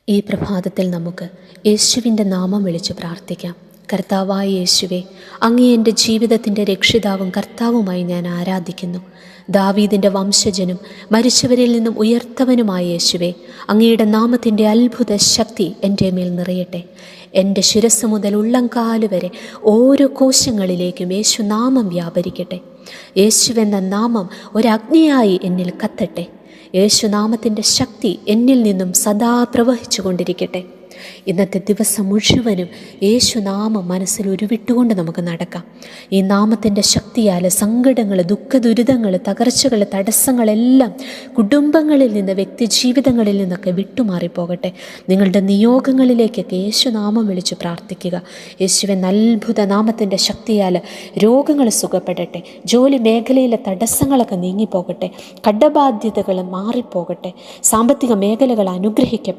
ഈ പ്രഭാതത്തിൽ നമുക്ക് യേശുവിൻ്റെ നാമം വിളിച്ച് പ്രാർത്ഥിക്കാം. കർത്താവായ യേശുവേ, അങ്ങേ എൻ്റെ ജീവിതത്തിൻ്റെ രക്ഷിതാവും കർത്താവുമായി ഞാൻ ആരാധിക്കുന്നു. ദാവീദിൻ്റെ വംശജനും മരിച്ചവരിൽ നിന്നും ഉയർത്തവനുമായ യേശുവേ, അങ്ങയുടെ നാമത്തിൻ്റെ അത്ഭുത ശക്തി എൻ്റെ മേൽ നിറയട്ടെ. എൻ്റെ ശിരസ് മുതൽ ഉള്ളംകാല് വരെ ഓരോ കോശങ്ങളിലേക്കും യേശു നാമം വ്യാപരിക്കട്ടെ. യേശുവെന്ന നാമം ഒരഗ്നിയായി എന്നിൽ കത്തട്ടെ. യേശുനാമത്തിൻ്റെ ശക്തി എന്നിൽ നിന്നും സദാ പ്രവഹിച്ചു കൊണ്ടിരിക്കട്ടെ. ഇന്നത്തെ ദിവസം മുഴുവനും യേശുനാമം മനസ്സിൽ ഉരുവിട്ടുകൊണ്ട് നമുക്ക് നടക്കാം. ഈ നാമത്തിൻ്റെ ശക്തിയാൽ സങ്കടങ്ങൾ, ദുഃഖദുരിതങ്ങൾ, തകർച്ചകൾ, തടസ്സങ്ങളെല്ലാം കുടുംബങ്ങളിൽ നിന്ന്, വ്യക്തിജീവിതങ്ങളിൽ നിന്നൊക്കെ വിട്ടുമാറിപ്പോകട്ടെ. നിങ്ങളുടെ നിയോഗങ്ങളിലേക്കൊക്കെ യേശുനാമം വിളിച്ച് പ്രാർത്ഥിക്കുക. യേശുവെന്ന അത്ഭുത നാമത്തിൻ്റെ ശക്തിയാൽ രോഗങ്ങൾ സുഖപ്പെടട്ടെ. ജോലി മേഖലയിലെ തടസ്സങ്ങളൊക്കെ നീങ്ങിപ്പോകട്ടെ. കടബാധ്യതകൾ മാറിപ്പോകട്ടെ. സാമ്പത്തിക മേഖലകൾ അനുഗ്രഹിക്കപ്പെടട്ടെ.